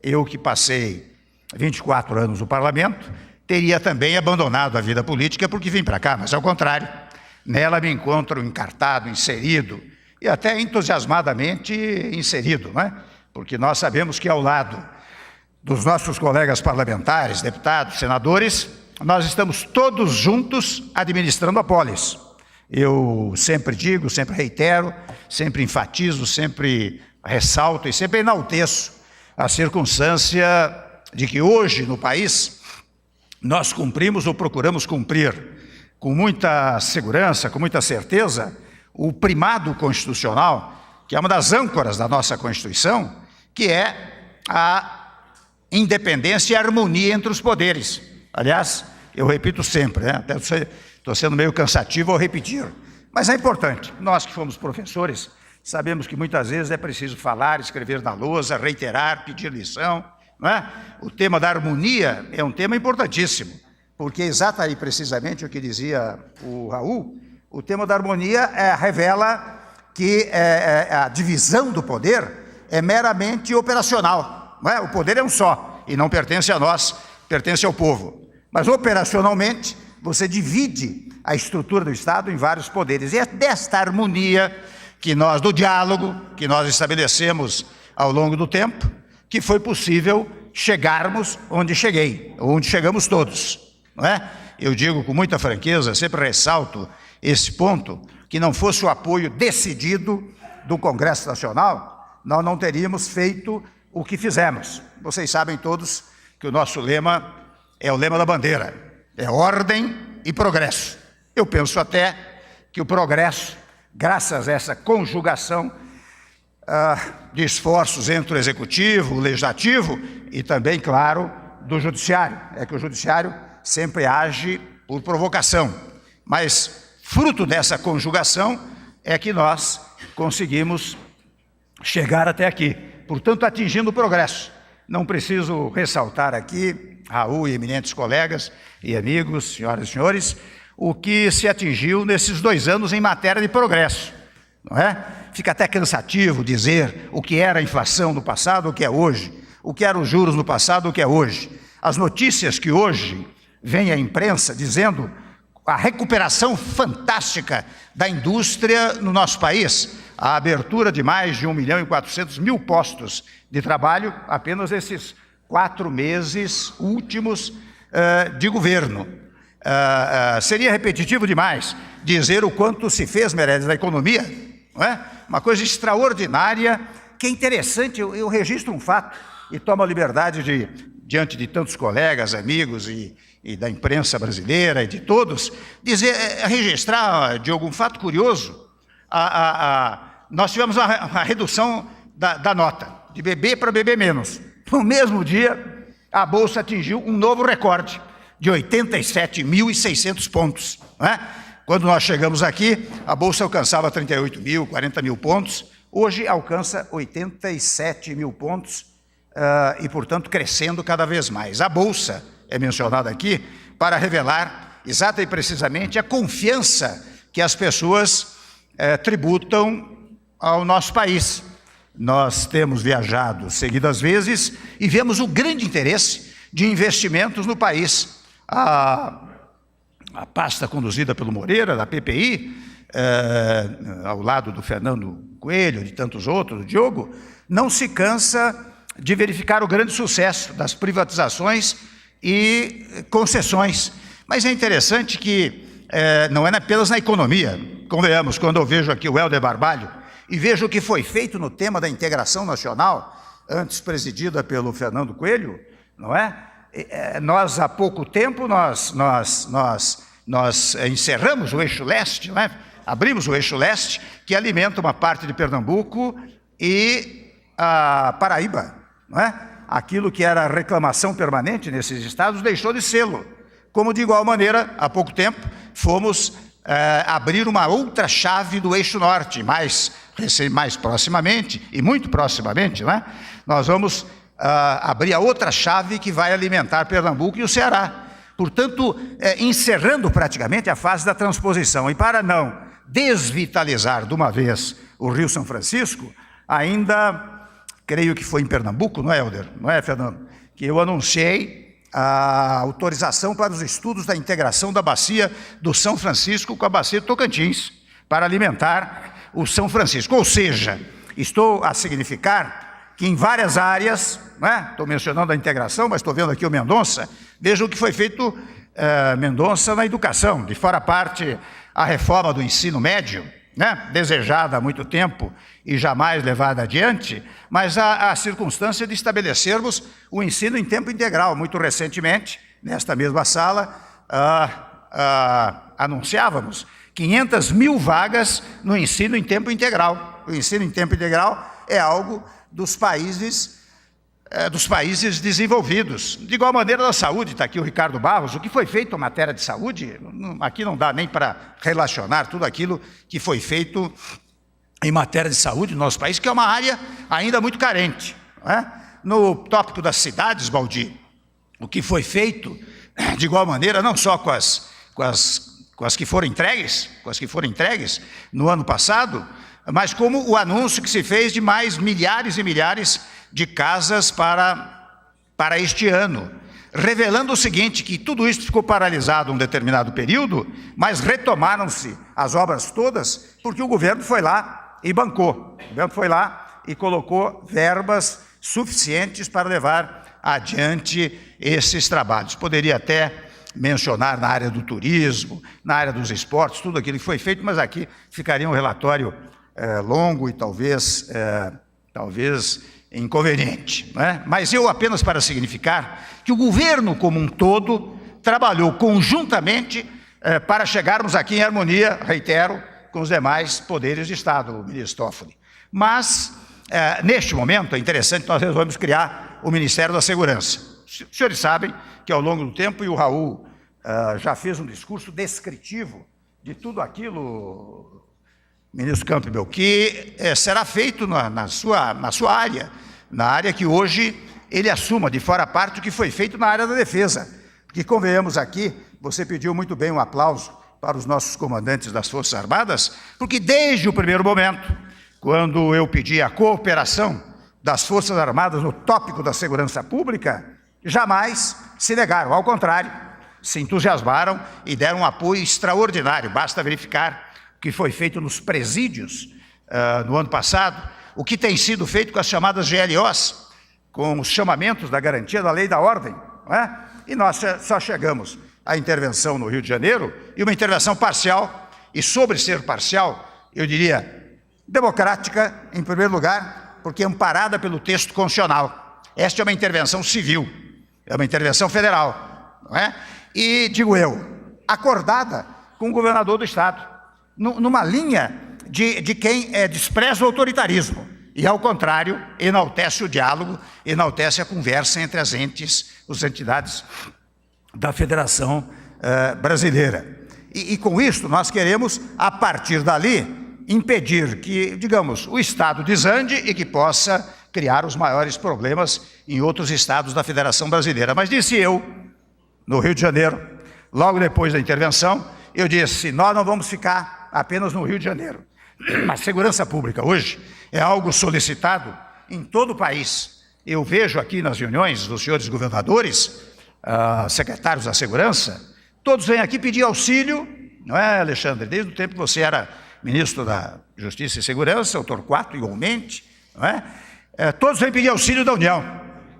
E: eu que passei 24 anos no parlamento, teria também abandonado a vida política porque vim para cá, mas ao contrário, nela me encontro encartado, inserido e até entusiasmadamente inserido, não é? Porque nós sabemos que ao lado dos nossos colegas parlamentares, deputados, senadores, nós estamos todos juntos administrando a polis. Eu sempre digo, sempre reitero, sempre enfatizo, sempre ressalto e sempre enalteço a circunstância de que hoje no país nós cumprimos ou procuramos cumprir com muita segurança, com muita certeza, o primado constitucional, que é uma das âncoras da nossa Constituição, que é a independência e a harmonia entre os poderes. Aliás, eu repito sempre, né? Até estou sendo meio cansativo ao repetir, mas é importante. Nós que fomos professores, sabemos que muitas vezes é preciso falar, escrever na lousa, reiterar, pedir lição, não é? O tema da harmonia é um tema importantíssimo, porque exatamente precisamente o que dizia o Raul, o tema da harmonia revela que a divisão do poder é meramente operacional, não é? O poder é um só e não pertence a nós, pertence ao povo. Mas operacionalmente você divide a estrutura do Estado em vários poderes. E é desta harmonia que nós, do diálogo que nós estabelecemos ao longo do tempo, que foi possível chegarmos onde cheguei, onde chegamos todos, não é? Eu digo com muita franqueza, sempre ressalto esse ponto, que não fosse o apoio decidido do Congresso Nacional, nós não teríamos feito o que fizemos. Vocês sabem todos que o nosso lema é o lema da bandeira, é ordem e progresso. Eu penso até que o progresso, graças a essa conjugação de esforços entre o Executivo, o Legislativo e também, claro, do Judiciário. É que o Judiciário sempre age por provocação, mas fruto dessa conjugação é que nós conseguimos chegar até aqui, portanto, atingindo o progresso. Não preciso ressaltar aqui, Raul e eminentes colegas e amigos, senhoras e senhores, o que se atingiu nesses 2 anos em matéria de progresso, não é? Fica até cansativo dizer o que era a inflação no passado, o que é hoje, o que eram os juros no passado, o que é hoje. As notícias que hoje vem à imprensa dizendo a recuperação fantástica da indústria no nosso país, a abertura de mais de 1.400.000 postos de trabalho apenas esses 4 meses últimos de governo. Seria repetitivo demais dizer o quanto se fez, Meirelles, na economia, não é? Uma coisa extraordinária, que é interessante. Eu registro um fato e tomo a liberdade de, diante de tantos colegas, amigos e da imprensa brasileira e de todos, registrar, Diogo, um fato curioso. Nós tivemos a redução da nota, de BB para BB-. No mesmo dia, a Bolsa atingiu um novo recorde, de 87.600 pontos. Não é? Quando nós chegamos aqui, a Bolsa alcançava 38.000, 40.000 pontos, hoje alcança 87.000 pontos e, portanto, crescendo cada vez mais. A Bolsa é mencionada aqui para revelar exata e precisamente a confiança que as pessoas tributam ao nosso país. Nós temos viajado seguidas vezes e vemos o grande interesse de investimentos no país. A pasta conduzida pelo Moreira, da PPI, ao lado do Fernando Coelho, de tantos outros, do Diogo, não se cansa de verificar o grande sucesso das privatizações e concessões. Mas é interessante que não é apenas na economia. Convenhamos, quando eu vejo aqui o Helder Barbalho e vejo o que foi feito no tema da integração nacional, antes presidida pelo Fernando Coelho, não é? Nós, há pouco tempo, nós encerramos o eixo leste, não é? Abrimos o eixo leste, que alimenta uma parte de Pernambuco e a Paraíba, não é? Aquilo que era reclamação permanente nesses estados deixou de sê-lo. Como, de igual maneira, há pouco tempo, fomos abrir uma outra chave do eixo norte, mais proximamente, e muito proximamente, não é? Nós vamos abrir a outra chave que vai alimentar Pernambuco e o Ceará. Portanto, encerrando praticamente a fase da transposição. E para não desvitalizar de uma vez o Rio São Francisco, ainda, creio que foi em Pernambuco, não é, Helder? Não é, Fernando? Que eu anunciei a autorização para os estudos da integração da bacia do São Francisco com a bacia do Tocantins, para alimentar o São Francisco. Ou seja, estou a significar que em várias áreas, né? Estou mencionando a integração, mas estou vendo aqui o Mendonça, vejam o que foi feito Mendonça na educação, de fora parte a reforma do ensino médio, né? Desejada há muito tempo e jamais levada adiante, mas a circunstância de estabelecermos o ensino em tempo integral. Muito recentemente, nesta mesma sala, anunciávamos 500.000 vagas no ensino em tempo integral. O ensino em tempo integral é algo dos países desenvolvidos. De igual maneira, da saúde, está aqui o Ricardo Barros, o que foi feito em matéria de saúde, aqui não dá nem para relacionar tudo aquilo que foi feito em matéria de saúde no nosso país, que é uma área ainda muito carente. Não é? No tópico das cidades, Baldi, o que foi feito, de igual maneira, não só com as que foram entregues, no ano passado, mas como o anúncio que se fez de mais milhares e milhares de casas para este ano, revelando o seguinte, que tudo isso ficou paralisado um determinado período, mas retomaram-se as obras todas, porque o governo foi lá e bancou. O governo foi lá e colocou verbas suficientes para levar adiante esses trabalhos. Poderia até mencionar na área do turismo, na área dos esportes, tudo aquilo que foi feito, mas aqui ficaria um relatório longo e talvez inconveniente, não é? Mas eu apenas para significar que o governo como um todo trabalhou conjuntamente para chegarmos aqui em harmonia, reitero, com os demais poderes de Estado, ministro Toffoli. Mas, neste momento, é interessante, nós resolvemos criar o Ministério da Segurança. Os senhores sabem que ao longo do tempo, e o Raul já fez um discurso descritivo de tudo aquilo, ministro Campbell, que será feito na sua área, na área que hoje ele assuma de fora a parte o que foi feito na área da defesa. Porque convenhamos aqui, você pediu muito bem um aplauso para os nossos comandantes das Forças Armadas, porque desde o primeiro momento, quando eu pedi a cooperação das Forças Armadas no tópico da segurança pública, jamais se negaram, ao contrário, se entusiasmaram e deram um apoio extraordinário. Basta verificar o que foi feito nos presídios no ano passado, o que tem sido feito com as chamadas GLOs, com os chamamentos da garantia da lei e da ordem, não é? E nós só chegamos à intervenção no Rio de Janeiro, e uma intervenção parcial, e sobre ser parcial, eu diria, democrática, em primeiro lugar, porque é amparada pelo texto constitucional. Esta é uma intervenção civil, é uma intervenção federal, não é? E, digo eu, acordada com o governador do Estado, numa linha de quem despreza o autoritarismo, e, ao contrário, enaltece o diálogo, enaltece a conversa entre as entidades da Federação Brasileira. E com isso, nós queremos, a partir dali, impedir que, digamos, o Estado desande e que possa criar os maiores problemas em outros estados da Federação Brasileira. Mas disse eu, no Rio de Janeiro, logo depois da intervenção, eu disse, nós não vamos ficar apenas no Rio de Janeiro. A segurança pública hoje é algo solicitado em todo o país. Eu vejo aqui nas reuniões dos senhores governadores, secretários da segurança, todos vêm aqui pedir auxílio, não é, Alexandre? Desde o tempo que você era ministro da Justiça e Segurança, o Torquato igualmente, não é? Todos vêm pedir auxílio da União.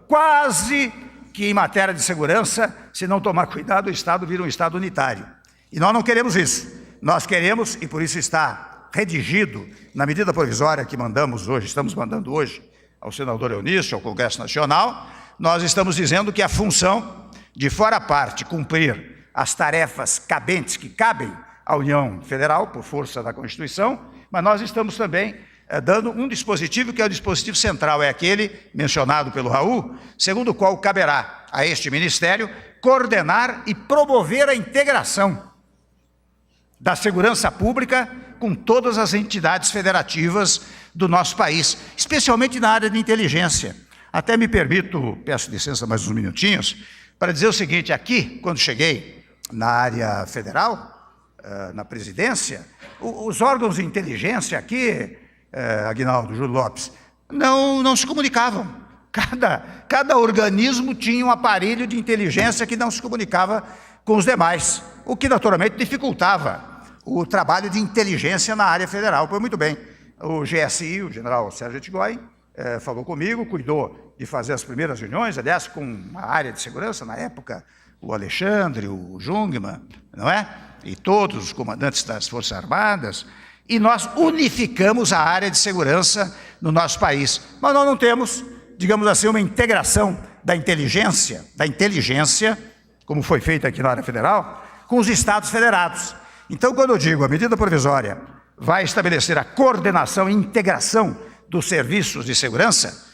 E: Quase que em matéria de segurança, se não tomar cuidado, o Estado vira um Estado unitário. E nós não queremos isso. Nós queremos, e por isso está redigido na medida provisória que mandamos hoje, estamos mandando hoje ao senador Eunício, ao Congresso Nacional, nós estamos dizendo que a função de fora a parte cumprir as tarefas cabentes que cabem à União Federal, por força da Constituição, mas nós estamos também dando um dispositivo que é o dispositivo central, é aquele mencionado pelo Raul, segundo o qual caberá a este Ministério coordenar e promover a integração da segurança pública com todas as entidades federativas do nosso país, especialmente na área de inteligência. Até me permito, peço licença mais uns minutinhos, para dizer o seguinte, aqui, quando cheguei na área federal, na presidência, os órgãos de inteligência aqui, Aguinaldo, Júlio Lopes, não se comunicavam. Cada organismo tinha um aparelho de inteligência que não se comunicava com os demais, o que naturalmente dificultava o trabalho de inteligência na área federal. Pois muito bem, o GSI, o general Sérgio Ettigoyen, falou comigo, cuidou de fazer as primeiras reuniões, aliás, com a área de segurança, na época, o Alexandre, o Jungmann, não é? E todos os comandantes das Forças Armadas, e nós unificamos a área de segurança no nosso país. Mas nós não temos, digamos assim, uma integração da inteligência, como foi feito aqui na área federal, com os estados federados. Então, quando eu digo a medida provisória vai estabelecer a coordenação e integração dos serviços de segurança,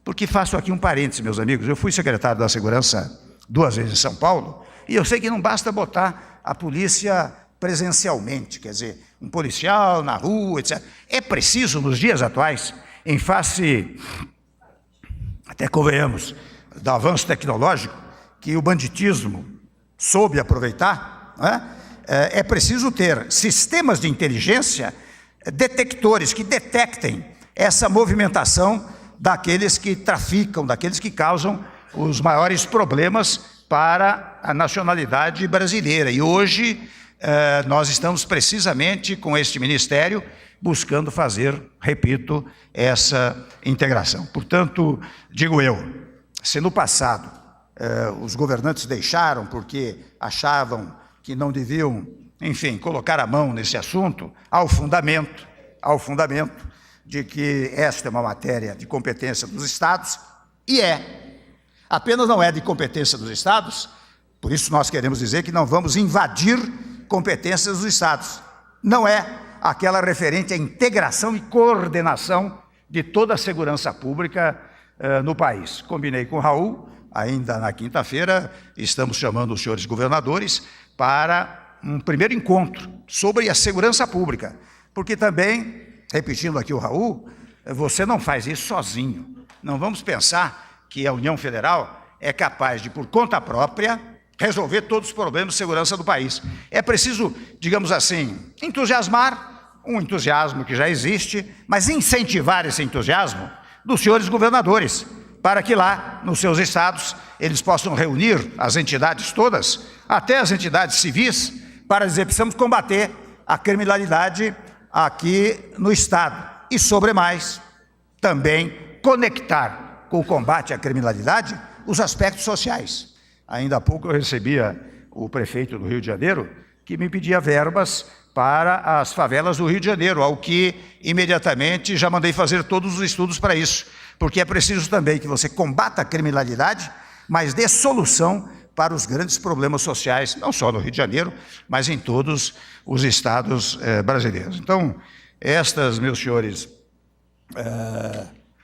E: porque faço aqui um parêntese, meus amigos, eu fui secretário da Segurança 2 vezes em São Paulo, e eu sei que não basta botar a polícia presencialmente, quer dizer, um policial na rua, etc. É preciso, nos dias atuais, em face, até convenhamos, do avanço tecnológico, que o banditismo soube aproveitar, não é? É preciso ter sistemas de inteligência, detectores que detectem essa movimentação daqueles que traficam, daqueles que causam os maiores problemas para a nacionalidade brasileira. E hoje nós estamos precisamente com este ministério buscando fazer, repito, essa integração. Portanto, digo eu, se no passado os governantes deixaram porque achavam que não deviam, enfim, colocar a mão nesse assunto, ao fundamento de que esta é uma matéria de competência dos Estados, e apenas não é de competência dos Estados, por isso nós queremos dizer que não vamos invadir competências dos Estados. Não é aquela referente à integração e coordenação de toda a segurança pública no país. Combinei com o Raul, ainda na quinta-feira, estamos chamando os senhores governadores para um primeiro encontro sobre a segurança pública, porque também, repetindo aqui o Raul, você não faz isso sozinho. Não vamos pensar que a União Federal é capaz de, por conta própria, resolver todos os problemas de segurança do país. É preciso, digamos assim, entusiasmar, um entusiasmo que já existe, mas incentivar esse entusiasmo dos senhores governadores, para que lá, nos seus estados, eles possam reunir as entidades todas, até as entidades civis, para dizer que precisamos combater a criminalidade aqui no estado. E, sobремais, também conectar com o combate à criminalidade os aspectos sociais. Ainda há pouco eu recebia o prefeito do Rio de Janeiro, que me pedia verbas para as favelas do Rio de Janeiro, ao que imediatamente já mandei fazer todos os estudos para isso, porque é preciso também que você combata a criminalidade, mas dê solução para os grandes problemas sociais, não só no Rio de Janeiro, mas em todos os estados brasileiros. Então, estas, meus senhores,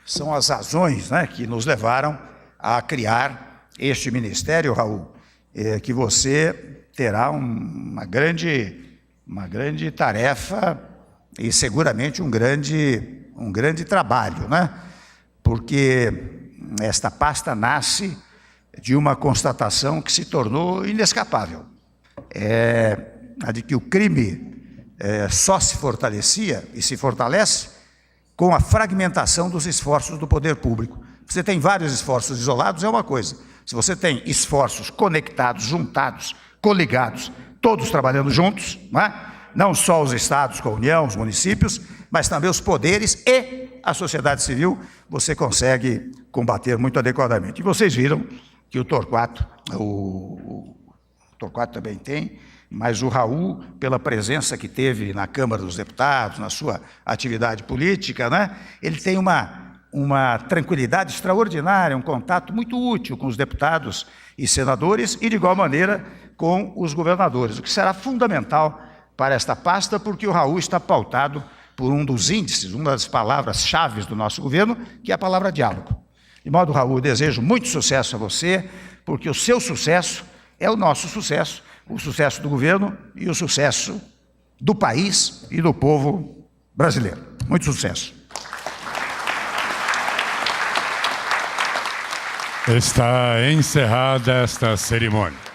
E: são as razões, né, que nos levaram a criar este ministério, Raul, que você terá uma grande tarefa e seguramente um grande trabalho, né? Porque esta pasta nasce de uma constatação que se tornou inescapável, a de que o crime só se fortalecia e se fortalece com a fragmentação dos esforços do poder público. Você tem vários esforços isolados, é uma coisa. Se você tem esforços conectados, juntados, coligados, todos trabalhando juntos, não só os estados com a União, os municípios, mas também os poderes e a sociedade civil, você consegue combater muito adequadamente. E vocês viram que o Torquato também tem, mas o Raul, pela presença que teve na Câmara dos Deputados, na sua atividade política, né, ele tem uma tranquilidade extraordinária, um contato muito útil com os deputados e senadores e, de igual maneira, com os governadores, o que será fundamental para esta pasta, porque o Raul está pautado por um dos índices, uma das palavras-chave do nosso governo, que é a palavra diálogo. De modo, Raul, eu desejo muito sucesso a você, porque o seu sucesso é o nosso sucesso, o sucesso do governo e o sucesso do país e do povo brasileiro. Muito sucesso.
B: Está encerrada esta cerimônia.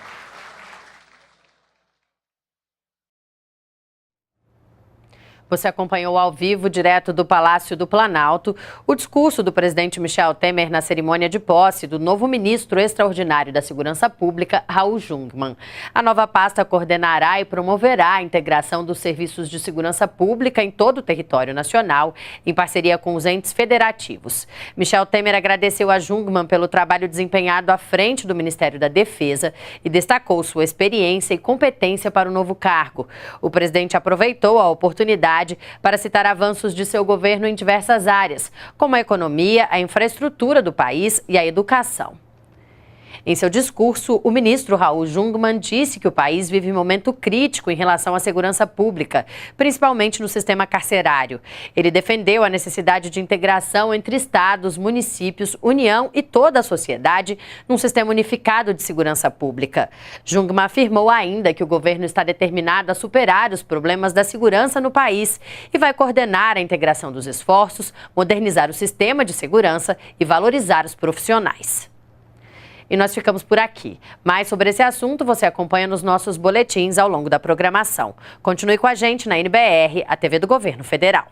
A: Você acompanhou ao vivo, direto do Palácio do Planalto, o discurso do presidente Michel Temer na cerimônia de posse do novo ministro extraordinário da Segurança Pública, Raul Jungmann. A nova pasta coordenará e promoverá a integração dos serviços de segurança pública em todo o território nacional, em parceria com os entes federativos. Michel Temer agradeceu a Jungmann pelo trabalho desempenhado à frente do Ministério da Defesa e destacou sua experiência e competência para o novo cargo. O presidente aproveitou a oportunidade para citar avanços de seu governo em diversas áreas, como a economia, a infraestrutura do país e a educação. Em seu discurso, o ministro Raul Jungmann disse que o país vive um momento crítico em relação à segurança pública, principalmente no sistema carcerário. Ele defendeu a necessidade de integração entre estados, municípios, União e toda a sociedade num sistema unificado de segurança pública. Jungmann afirmou ainda que o governo está determinado a superar os problemas da segurança no país e vai coordenar a integração dos esforços, modernizar o sistema de segurança e valorizar os profissionais. E nós ficamos por aqui. Mais sobre esse assunto você acompanha nos nossos boletins ao longo da programação. Continue com a gente na NBR, a TV do Governo Federal.